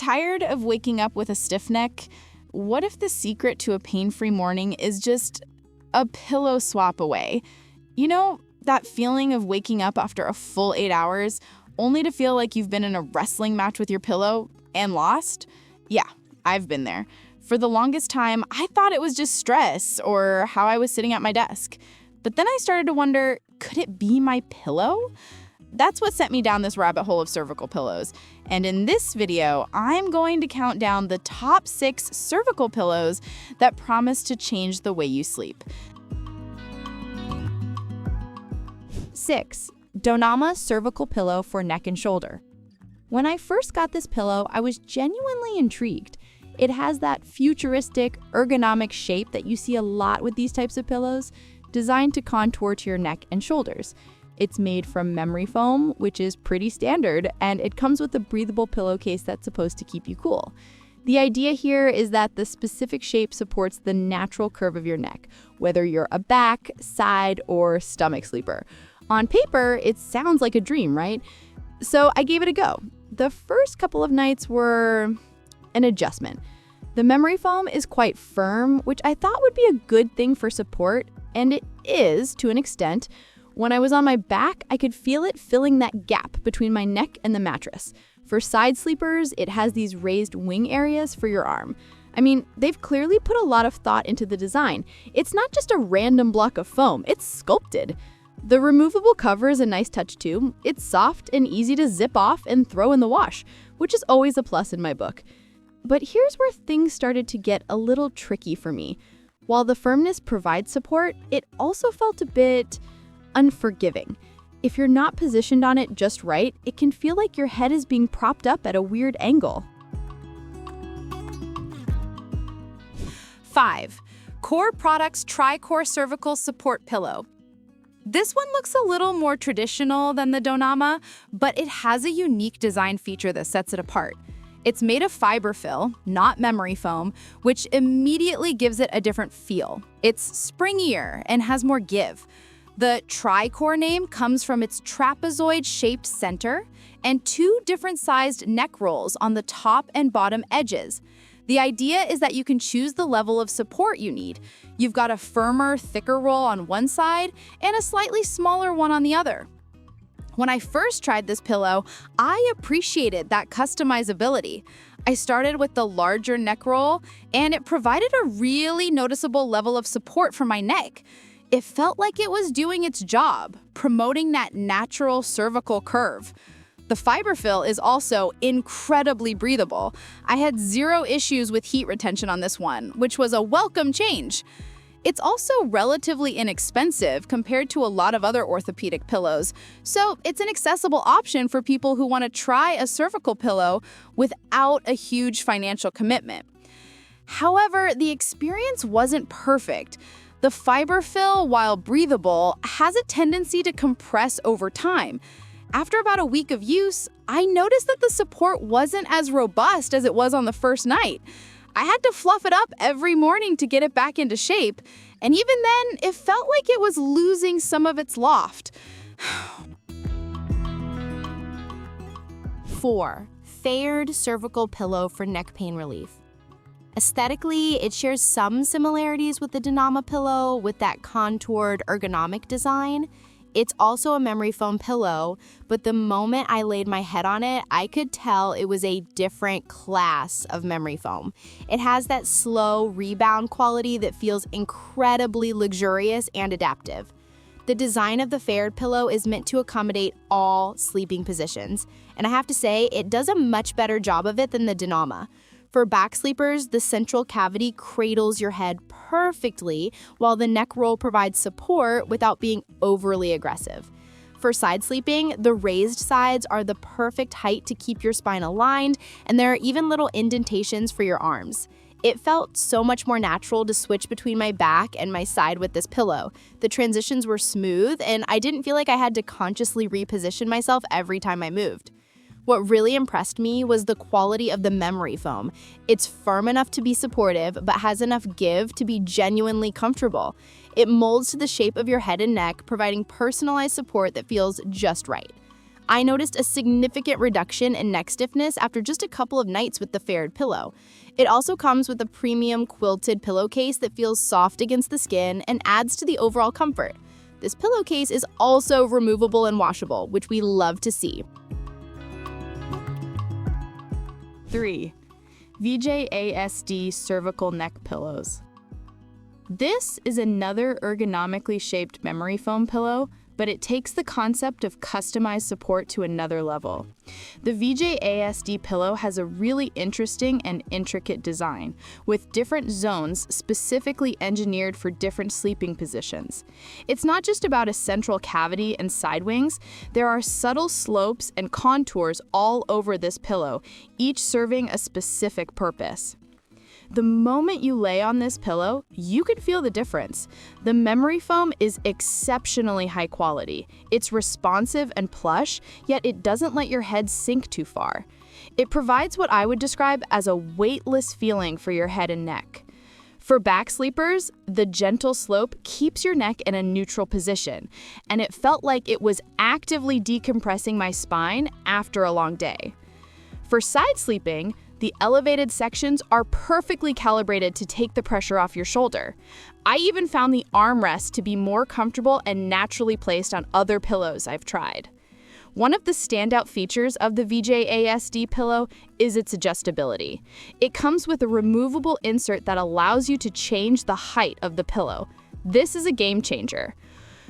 Tired of waking up with a stiff neck? What if the secret to a pain-free morning is just a pillow swap away? You know, that feeling of waking up after a full 8 hours, only to feel like you've been in a wrestling match with your pillow and lost? Yeah, I've been there. For the longest time, I thought it was just stress or how I was sitting at my desk. But then I started to wonder, could it be my pillow? That's what sent me down this rabbit hole of cervical pillows. And in this video, I'm going to count down the top 6 cervical pillows that promise to change the way you sleep. 6. DONAMA cervical pillow for neck and shoulder. When I first got this pillow, I was genuinely intrigued. It has that futuristic, ergonomic shape that you see a lot with these types of pillows, designed to contour to your neck and shoulders. It's made from memory foam, which is pretty standard, and it comes with a breathable pillowcase that's supposed to keep you cool. The idea here is that the specific shape supports the natural curve of your neck, whether you're a back, side, or stomach sleeper. On paper, it sounds like a dream, right? So I gave it a go. The first couple of nights were an adjustment. The memory foam is quite firm, which I thought would be a good thing for support, and it is to an extent. When I was on my back, I could feel it filling that gap between my neck and the mattress. For side sleepers, it has these raised wing areas for your arm. I mean, they've clearly put a lot of thought into the design. It's not just a random block of foam, it's sculpted. The removable cover is a nice touch too. It's soft and easy to zip off and throw in the wash, which is always a plus in my book. But here's where things started to get a little tricky for me. While the firmness provides support, it also felt a bit unforgiving. If you're not positioned on it just right, it can feel like your head is being propped up at a weird angle. 5. Core Products Tri-Core Cervical Support Pillow. This one looks a little more traditional than the DONAMA, but it has a unique design feature that sets it apart. It's made of fiberfill, not memory foam, which immediately gives it a different feel. It's springier and has more give. The tri-core name comes from its trapezoid-shaped center and 2 different-sized neck rolls on the top and bottom edges. The idea is that you can choose the level of support you need. You've got a firmer, thicker roll on one side and a slightly smaller one on the other. When I first tried this pillow, I appreciated that customizability. I started with the larger neck roll, and it provided a really noticeable level of support for my neck. It felt like it was doing its job, promoting that natural cervical curve. The fiberfill is also incredibly breathable. I had 0 issues with heat retention on this one, which was a welcome change. It's also relatively inexpensive compared to a lot of other orthopedic pillows, so it's an accessible option for people who want to try a cervical pillow without a huge financial commitment. However, the experience wasn't perfect. The fiberfill, while breathable, has a tendency to compress over time. After about a week of use, I noticed that the support wasn't as robust as it was on the first night. I had to fluff it up every morning to get it back into shape, and even then, it felt like it was losing some of its loft. 4. Faiord cervical pillow for neck pain relief. Aesthetically, it shares some similarities with the DONAMA pillow with that contoured ergonomic design. It's also a memory foam pillow, but the moment I laid my head on it, I could tell it was a different class of memory foam. It has that slow rebound quality that feels incredibly luxurious and adaptive. The design of the Faiord pillow is meant to accommodate all sleeping positions, and I have to say, it does a much better job of it than the DONAMA. For back sleepers, the central cavity cradles your head perfectly, while the neck roll provides support without being overly aggressive. For side sleeping, the raised sides are the perfect height to keep your spine aligned, and there are even little indentations for your arms. It felt so much more natural to switch between my back and my side with this pillow. The transitions were smooth, and I didn't feel like I had to consciously reposition myself every time I moved. What really impressed me was the quality of the memory foam. It's firm enough to be supportive, but has enough give to be genuinely comfortable. It molds to the shape of your head and neck, providing personalized support that feels just right. I noticed a significant reduction in neck stiffness after just a couple of nights with the Faiord pillow. It also comes with a premium quilted pillowcase that feels soft against the skin and adds to the overall comfort. This pillowcase is also removable and washable, which we love to see. 3. VJASD cervical neck pillows. This is another ergonomically shaped memory foam pillow, but it takes the concept of customized support to another level. The VJASD pillow has a really interesting and intricate design, with different zones specifically engineered for different sleeping positions. It's not just about a central cavity and side wings, there are subtle slopes and contours all over this pillow, each serving a specific purpose. The moment you lay on this pillow, you can feel the difference. The memory foam is exceptionally high quality. It's responsive and plush, yet it doesn't let your head sink too far. It provides what I would describe as a weightless feeling for your head and neck. For back sleepers, the gentle slope keeps your neck in a neutral position, and it felt like it was actively decompressing my spine after a long day. For side sleeping, the elevated sections are perfectly calibrated to take the pressure off your shoulder. I even found the armrest to be more comfortable and naturally placed on other pillows I've tried. One of the standout features of the VJASD pillow is its adjustability. It comes with a removable insert that allows you to change the height of the pillow. This is a game changer.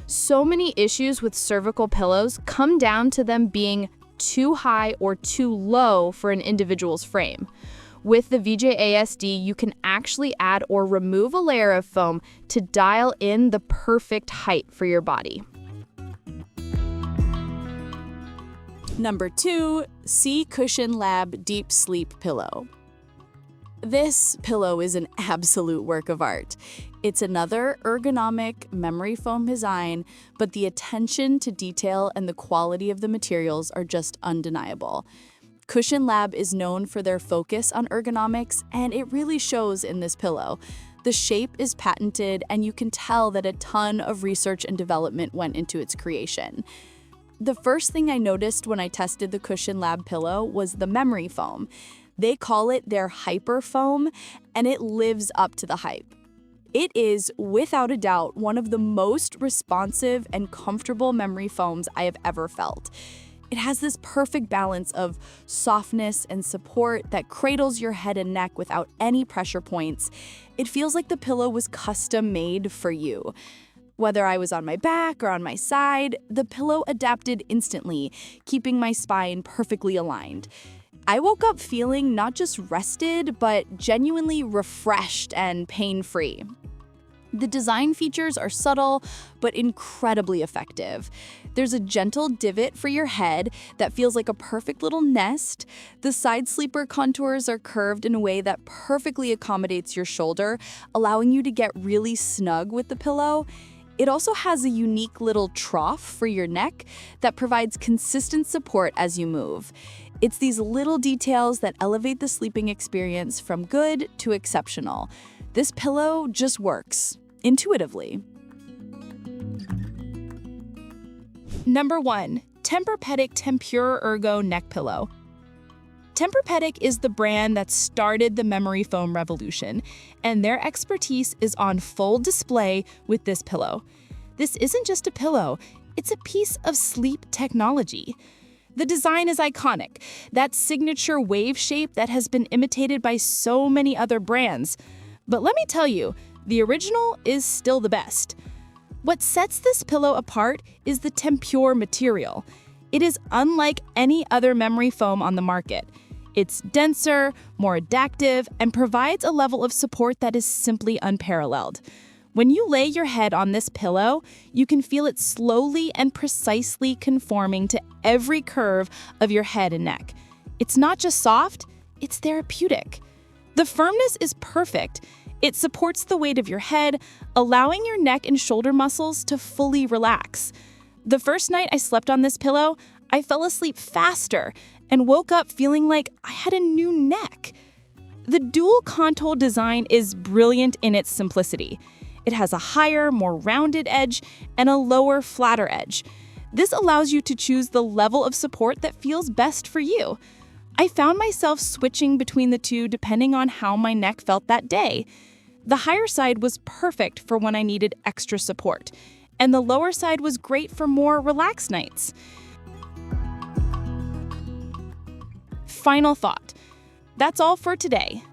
So many issues with cervical pillows come down to them being too high or too low for an individual's frame. With the VJASD, you can actually add or remove a layer of foam to dial in the perfect height for your body. Number 2, C Cushion Lab Deep Sleep Pillow. This pillow is an absolute work of art. It's another ergonomic memory foam design, but the attention to detail and the quality of the materials are just undeniable. Cushion Lab is known for their focus on ergonomics, and it really shows in this pillow. The shape is patented, and you can tell that a ton of research and development went into its creation. The first thing I noticed when I tested the Cushion Lab pillow was the memory foam. They call it their hyper foam, and it lives up to the hype. It is, without a doubt, one of the most responsive and comfortable memory foams I have ever felt. It has this perfect balance of softness and support that cradles your head and neck without any pressure points. It feels like the pillow was custom made for you. Whether I was on my back or on my side, the pillow adapted instantly, keeping my spine perfectly aligned. I woke up feeling not just rested, but genuinely refreshed and pain-free. The design features are subtle, but incredibly effective. There's a gentle divot for your head that feels like a perfect little nest. The side sleeper contours are curved in a way that perfectly accommodates your shoulder, allowing you to get really snug with the pillow. It also has a unique little trough for your neck that provides consistent support as you move. It's these little details that elevate the sleeping experience from good to exceptional. This pillow just works, intuitively. Number 1, Tempur-Pedic Tempur-Ergo Neck Pillow. Tempur-Pedic is the brand that started the memory foam revolution, and their expertise is on full display with this pillow. This isn't just a pillow, it's a piece of sleep technology. The design is iconic, that signature wave shape that has been imitated by so many other brands. But let me tell you, the original is still the best. What sets this pillow apart is the Tempur material. It is unlike any other memory foam on the market. It's denser, more adaptive, and provides a level of support that is simply unparalleled. When you lay your head on this pillow, you can feel it slowly and precisely conforming to every curve of your head and neck. It's not just soft, it's therapeutic. The firmness is perfect. It supports the weight of your head, allowing your neck and shoulder muscles to fully relax. The first night I slept on this pillow, I fell asleep faster and woke up feeling like I had a new neck. The dual contour design is brilliant in its simplicity. It has a higher, more rounded edge and a lower, flatter edge. This allows you to choose the level of support that feels best for you. I found myself switching between the two depending on how my neck felt that day. The higher side was perfect for when I needed extra support, and the lower side was great for more relaxed nights. Final thought. That's all for today.